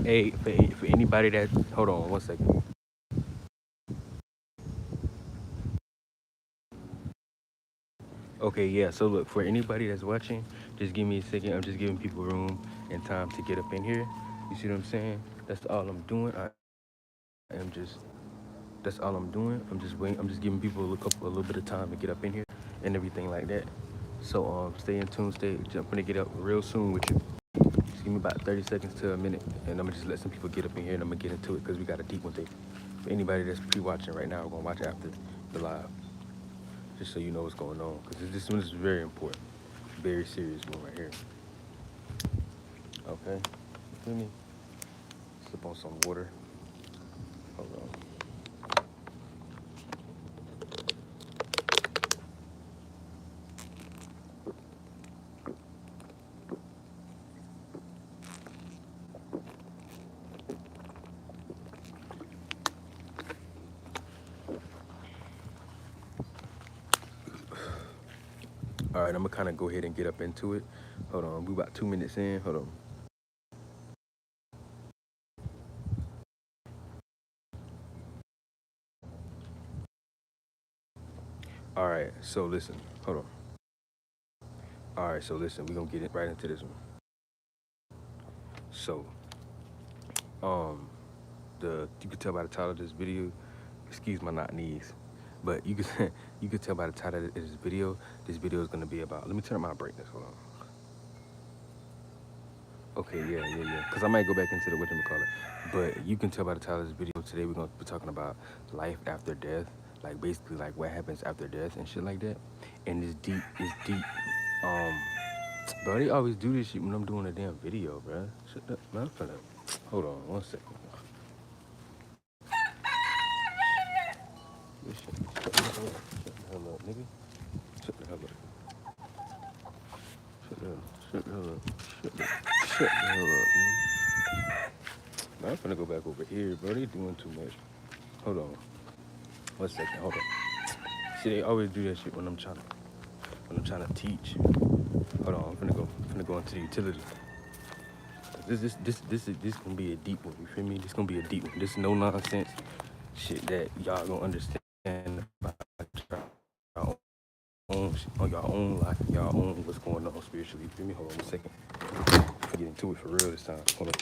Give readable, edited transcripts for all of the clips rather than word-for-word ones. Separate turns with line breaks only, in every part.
Hey, for anybody that, hold on one second. Okay, yeah. So look, for anybody that's watching, just give me a second. I'm just giving people room and time to get up in here. You see what I'm saying? That's all I'm doing. I am just That's all I'm doing. I'm just waiting. I'm just giving people a little bit of time to get up in here and everything like that. So stay in tune. I'm gonna get up real soon with you. Just give me about 30 seconds to a minute, and I'm gonna just let some people get up in here, and I'm gonna get into it because we got a deep one today. For anybody that's pre-watching right now, we're gonna watch after the live, just so you know what's going on, because this one is very important, very serious one right here. Okay, you feel me? Sip on some water. Hold on. All right, I'm gonna kind of go ahead and get up into it. Hold on, we about 2 minutes in. Hold on. All right, so listen. Hold on. All right, so listen. We're gonna get it right into this one. So, um, you can tell by the title of this video. Excuse my not knees, but you can you can tell by the title of this video. This video is gonna be about. Let me turn up my brightness. Hold on. Okay, yeah. Cause I might go back into the whatchamacallit. But you can tell by the title of this video today we're gonna be talking about life after death. Like basically like what happens after death and shit like that. And it's deep. Um bro, they always do this shit when I'm doing a damn video, bro. Shut up, man. I'm finna hold on one second. This shit, shut the hell up. Shut the hell up, nigga. Shut the hell up. Shut the hell up. Shut the hell up. Shut the hell up, man. Man, I'm finna go back over here, bro. They doing too much. Hold on. 1 second, hold on. See, they always do that shit when I'm trying to teach. Hold on, I'm finna go into the utility. This gonna be a deep one. You feel me? This gonna be a deep one. This no nonsense shit that y'all gonna understand about y'all own on your own life, y'all own what's going on spiritually. You feel me? Hold on 1 second. I'm get into it for real this time. Hold on.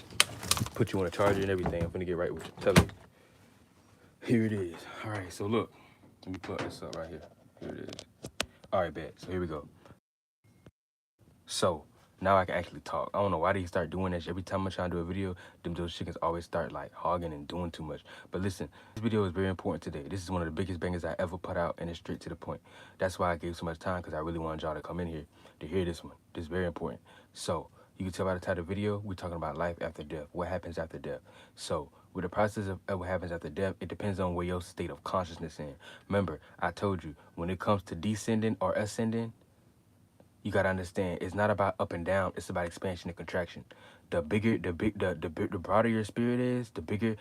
Put you on a charger and everything. I'm gonna get right with you. Tell you. Here it is. All right. So look, let me plug this up right here. Here it is. All right, bet. So here we go. So now I can actually talk. I don't know why they start doing that. Every time I try to do a video, those chickens always start like hogging and doing too much. But listen, this video is very important today. This is one of the biggest bangers I ever put out, and it's straight to the point. That's why I gave so much time, because I really wanted y'all to come in here to hear this one. This is very important. So you can tell by the title of the video, we're talking about life after death. What happens after death? So with the process of what happens after death, it depends on where your state of consciousness is. Remember, I told you, when it comes to descending or ascending, you gotta understand, it's not about up and down, it's about expansion and contraction. The broader your spirit is, the bigger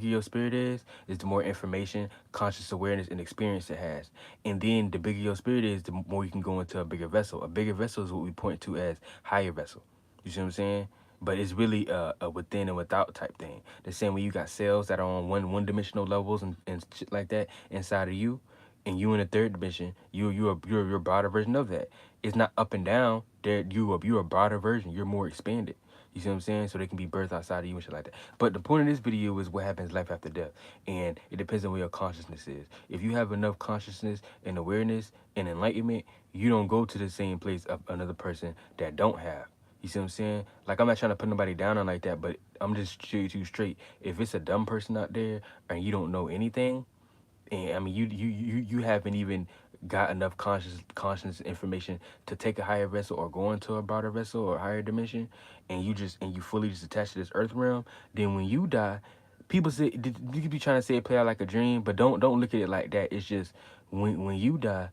your spirit is the more information, conscious awareness, and experience it has. And then the bigger your spirit is, the more you can go into a bigger vessel. A bigger vessel is what we point to as higher vessel. You see what I'm saying? But it's really a within and without type thing. The same way you got cells that are on one dimensional levels and shit like that inside of you, and you in the third dimension, you're a broader version of that. It's not up and down. You're a broader version. You're more expanded. You see what I'm saying? So they can be birthed outside of you and shit like that. But the point of this video is what happens life after death. And it depends on where your consciousness is. If you have enough consciousness and awareness and enlightenment, you don't go to the same place of another person that don't have. You see what I'm saying? Like, I'm not trying to put nobody down on like that, but I'm just show you straight. If it's a dumb person out there and you don't know anything, and I mean, you haven't even got enough conscious information to take a higher vessel or go into a broader vessel or higher dimension, and you fully just attached to this earth realm. Then when you die, people say you could be trying to say it play out like a dream, but don't look at it like that. It's just when you die,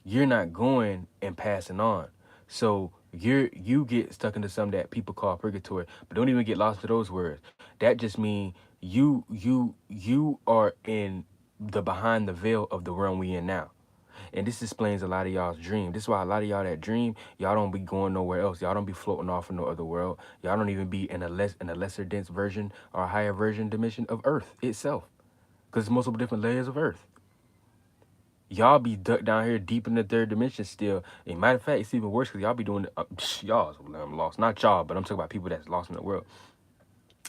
you're not going and passing on. So you get stuck into something that people call purgatory, but don't even get lost to those words. That just means you are in the behind the veil of the realm we in now. And this explains a lot of y'all's dream. This is why a lot of y'all that dream, y'all don't be going nowhere else. Y'all don't be floating off in no other world. Y'all don't even be in a lesser dense version or a higher version dimension of Earth itself. Because there's multiple different layers of Earth. Y'all be ducked down here deep in the third dimension still. And matter of fact, it's even worse because y'all be doing y'all. I'm lost, not y'all, but I'm talking about people that's lost in the world.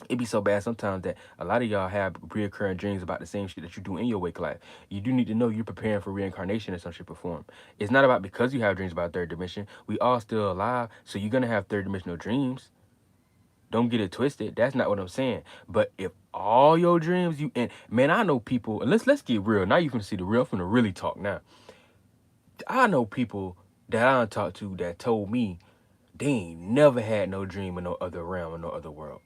It be so bad sometimes that a lot of y'all have reoccurring dreams about the same shit that you do in your wake life. You do need to know you're preparing for reincarnation in some shape or form. It's not about because you have dreams about third dimension. We all still alive, so you're gonna have third dimensional dreams. Don't get it twisted. That's not what I'm saying. But if all your dreams you and man, I know people, and let's get real. Now you can see the real from the really talk now. I know people that I done talked to that told me they ain't never had no dream in no other realm or no other world.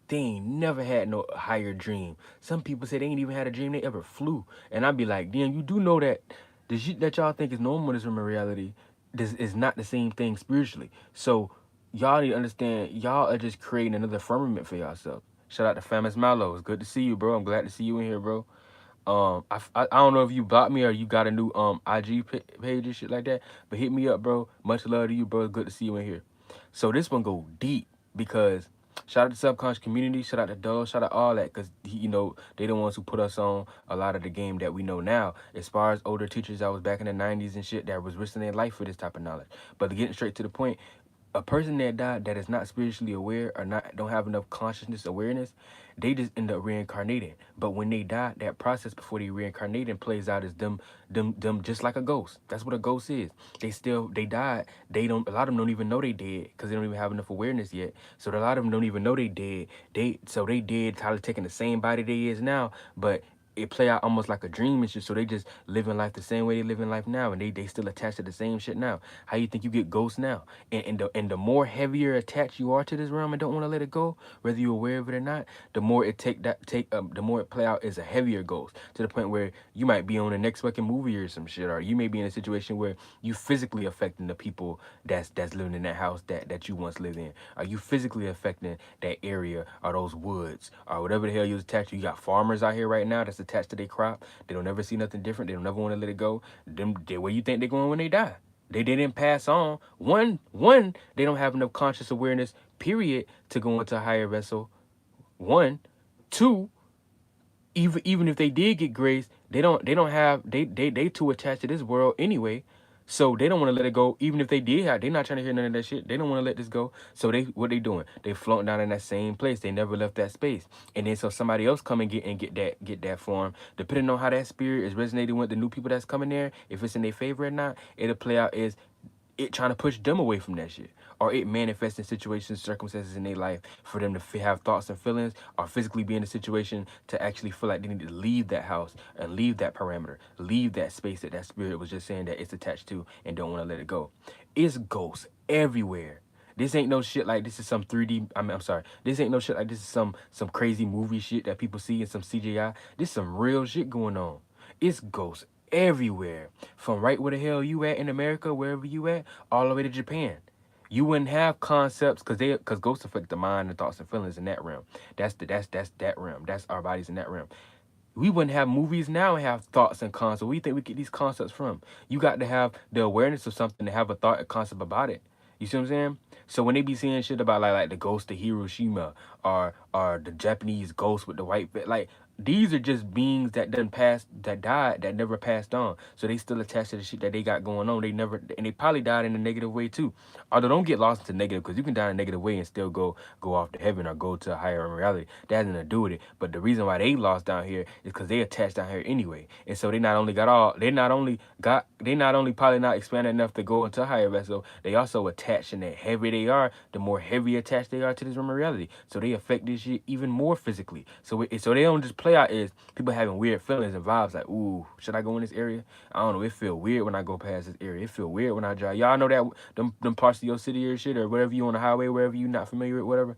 They ain't never had no higher dream. Some people say they ain't even had a dream they ever flew. And I'd be like, damn, you do know that the shit that y'all think is normal is from a reality. This is not the same thing spiritually. So y'all need to understand, y'all are just creating another firmament for yourself. Shout out to Famous Mallow. It's good to see you, bro. I'm glad to see you in here, bro. I don't know if you blocked me or you got a new IG page and shit like that, but hit me up, bro. Much love to you, bro. It's good to see you in here. So this one go deep because shout out to subconscious community, shout out to Doug, shout out all that, because you know they the ones who put us on a lot of the game that we know now. As far as older teachers that was back in the 90s and shit that was risking their life for this type of knowledge. But getting straight to the point, a person that died that is not spiritually aware or not don't have enough consciousness awareness, they just end up reincarnating. But when they die, that process before they reincarnate and plays out as them just like a ghost. That's what a ghost is. They died. They don't. A lot of them don't even know they dead because they don't even have enough awareness yet. So a lot of them don't even know they dead. They dead, probably taking the same body they is now, but it play out almost like a dream and shit. So they just living life the same way they living life now, and they still attached to the same shit now. How you think you get ghosts now? And the more heavier attached you are to this realm and don't want to let it go, whether you're aware of it or not, the more it the more it play out as a heavier ghost, to the point where you might be on the next fucking movie or some shit, or you may be in a situation where you physically affecting the people that's living in that house that you once lived in. Are you physically affecting that area or those woods or whatever the hell you was attached to? You got farmers out here right now that's attached to their crop. They don't ever see nothing different. They don't ever want to let it go. Where you think they're going when they die? They didn't pass on. One, they don't have enough conscious awareness, period, to go into a higher vessel. One, two, even if they did get grace, they too attached to this world anyway. So they don't want to let it go. Even if they did have, they're not trying to hear none of that shit. They don't want to let this go. So what they doing? They floating down in that same place. They never left that space. And then so somebody else come and get that form. Depending on how that spirit is resonating with the new people that's coming there, if it's in their favor or not, it'll play out as it trying to push them away from that shit, or it manifesting situations, circumstances in their life for them to have thoughts and feelings, or physically be in a situation to actually feel like they need to leave that house and leave that parameter, leave that space that spirit was just saying that it's attached to and don't want to let it go. It's ghosts everywhere. This ain't no shit like this is some 3D. I'm sorry. This ain't no shit like this is some crazy movie shit that people see in some CGI. This is some real shit going on. It's ghosts everywhere, from right where the hell you at in America, wherever you at, all the way to Japan. You wouldn't have concepts because ghosts affect the mind and thoughts and feelings in that realm. That's that realm. That's our bodies in that realm. We wouldn't have movies now and have thoughts and concepts. Where do you think we get these concepts from? You got to have the awareness of something to have a thought and concept about it. You see what I'm saying? So when they be seeing shit about like the ghost of Hiroshima or the Japanese ghost with the white like these are just beings that died, that never passed on. So they still attached to the shit that they got going on. They probably died in a negative way too. Although don't get lost into negative, because you can die in a negative way and still go off to heaven or go to a higher reality. That has nothing to do with it. But the reason why they lost down here is because they attached down here anyway. And so they not only probably not expanded enough to go into a higher vessel, they also attached, and the heavier they are, the more heavy attached they are to this realm of reality. So they affect this shit even more physically. So they don't just play out as people having weird feelings and vibes like, ooh, should I go in this area? I don't know. It feel weird when I go past this area. It feel weird when I drive. Y'all know that them parts of your city or shit or whatever you on the highway, wherever you not familiar with, whatever.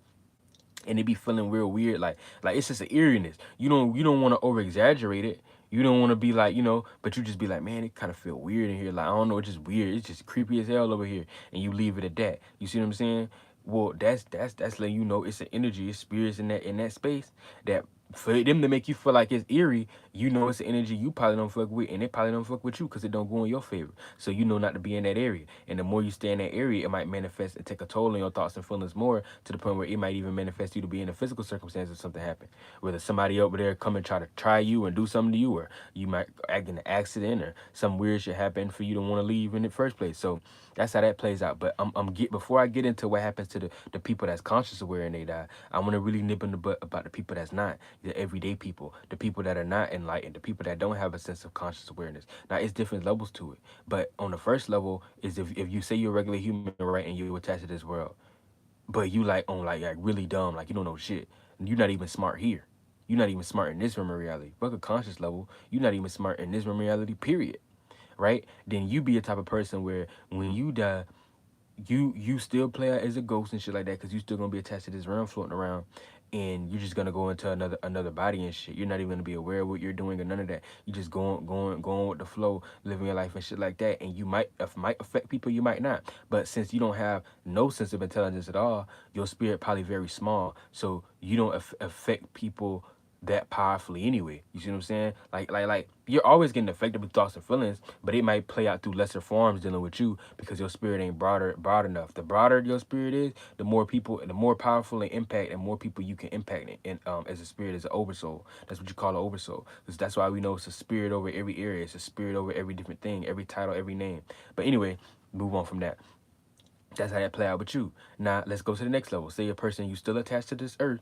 And they be feeling real weird, like it's just an eeriness. You don't want to over exaggerate it. You don't want to be like, but you just be like, man, it kind of feel weird in here. Like, I don't know, it's just weird. It's just creepy as hell over here. And you leave it at that. You see what I'm saying? Well, that's letting you know it's an energy, it's spirits in that space that for them to make you feel like it's eerie, you know it's an energy you probably don't fuck with, and it probably don't fuck with you because it don't go in your favor. So you know not to be in that area. And the more you stay in that area, it might manifest and take a toll on your thoughts and feelings more, to the point where it might even manifest you to be in a physical circumstance if something happened. Whether somebody over there come and try you and do something to you, or you might act in an accident, or some weird shit happen for you to want to leave in the first place. So that's how that plays out. But before I get into what happens to the people that's conscious aware and they die, I want to really nip in the butt about the people that's not, the everyday people, the people that are not enlightened, the people that don't have a sense of conscious awareness. Now it's different levels to it, but on the first level is if you say you're a regular human, right, and you're attached to this world, but you like on like really dumb, like you don't know shit, and you're not even smart here. You're not even smart in this realm of reality. Fuck a conscious level. You're not even smart in this realm of reality, period. Right? Then you be a type of person where when you die, you still play out as a ghost and shit like that, because you still gonna be attached to this realm floating around, and you're just gonna go into another body and shit. You're not even gonna be aware of what you're doing or none of that. You just going with the flow, living your life and shit like that. And you might affect people, you might not. But since you don't have no sense of intelligence at all, your spirit probably very small, so you don't affect people that powerfully anyway. You see what I'm saying? Like you're always getting affected with thoughts and feelings, but it might play out through lesser forms dealing with you, because your spirit ain't broad enough. The broader your spirit is, the more people and the more powerful and impact, and more people you can impact in as a spirit, as an oversoul. That's what you call an oversoul. Because that's why we know it's a spirit over every area. It's a spirit over every different thing, every title, every name. But anyway, move on from that. That's how that play out with you. Now let's go to the next level. Say a person, you still attached to this earth,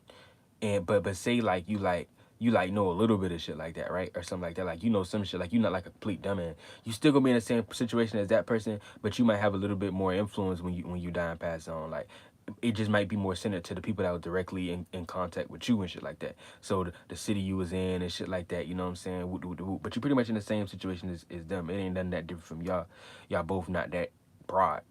and but say like you like know a little bit of shit like that, right? Or something like that. Like you know some shit, like you're not like a complete dumbass. You still gonna be in the same situation as that person, but you might have a little bit more influence when you die and pass on. Like it just might be more centered to the people that were directly in contact with you and shit like that. So the city you was in and shit like that, you know what I'm saying? But you're pretty much in the same situation as them. It ain't nothing that different from y'all. Y'all both not that broad.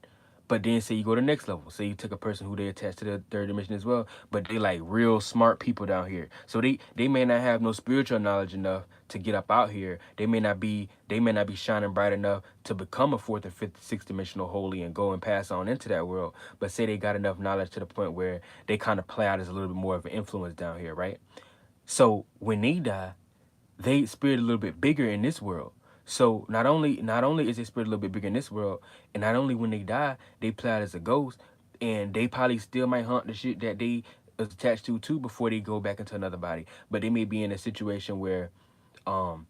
But then say you go to the next level. Say you took a person who they attached to the third dimension as well, but they like real smart people down here. So they may not have no spiritual knowledge enough to get up out here. They may not be shining bright enough to become a fourth or fifth, sixth dimensional holy and go and pass on into that world. But say they got enough knowledge to the point where they kind of play out as a little bit more of an influence down here, right? So when they die, they spirit a little bit bigger in this world. So not only is their spirit a little bit bigger in this world, and not only when they die, they play out as a ghost, and they probably still might hunt the shit that they was attached to too before they go back into another body. But they may be in a situation where um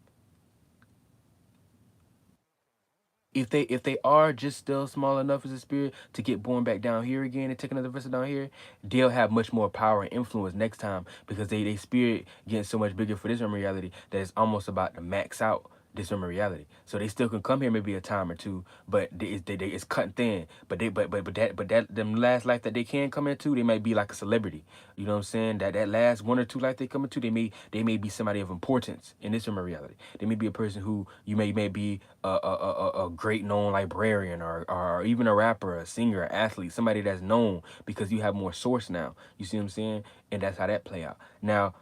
if they are just still small enough as a spirit to get born back down here again and take another vessel down here, they'll have much more power and influence next time, because they spirit getting so much bigger for this realm of reality that it's almost about to max out this realm of reality. So they still can come here maybe a time or two, but it's cut thin. But them last life that they can come into, they might be like a celebrity. You know what I'm saying? That last one or two life they come into, they may be somebody of importance in this realm of reality. They may be a person who you may be a great known librarian, or even a rapper, a singer, an athlete, somebody that's known because you have more source now. You see what I'm saying? And that's how that play out. Now,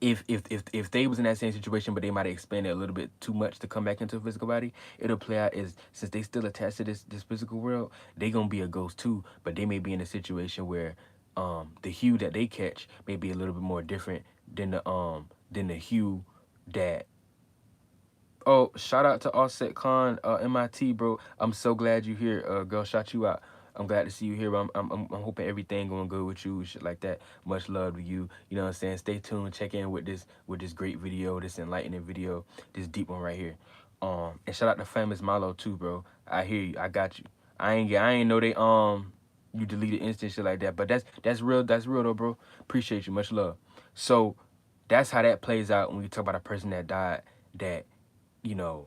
if they was in that same situation, but they might have expanded a little bit too much to come back into a physical body, it'll play out as, since they still attached to this physical world, they gonna be a ghost too, but they may be in a situation where the hue that they catch may be a little bit more different than the hue that. Oh, shout out to Offset Khan, MIT, bro. I'm so glad you here. Girl, shout you out. I'm glad to see you here. But I'm hoping everything going good with you, shit like that. Much love to you. You know what I'm saying? Stay tuned. Check in with this great video, this enlightening video, this deep one right here. And shout out to Famous Milo too, bro. I hear you. I got you. I ain't know they you deleted instant shit like that. But that's real. That's real though, bro. Appreciate you. Much love. So that's how that plays out when we talk about a person that died, that you know,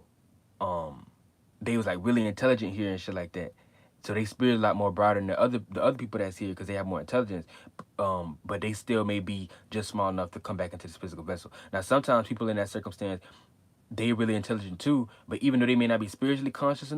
they was like really intelligent here and shit like that. So they spirit a lot more broader than the other people that's here because they have more intelligence. But they still may be just small enough to come back into this physical vessel. Now, sometimes people in that circumstance, they really intelligent too, but even though they may not be spiritually conscious enough,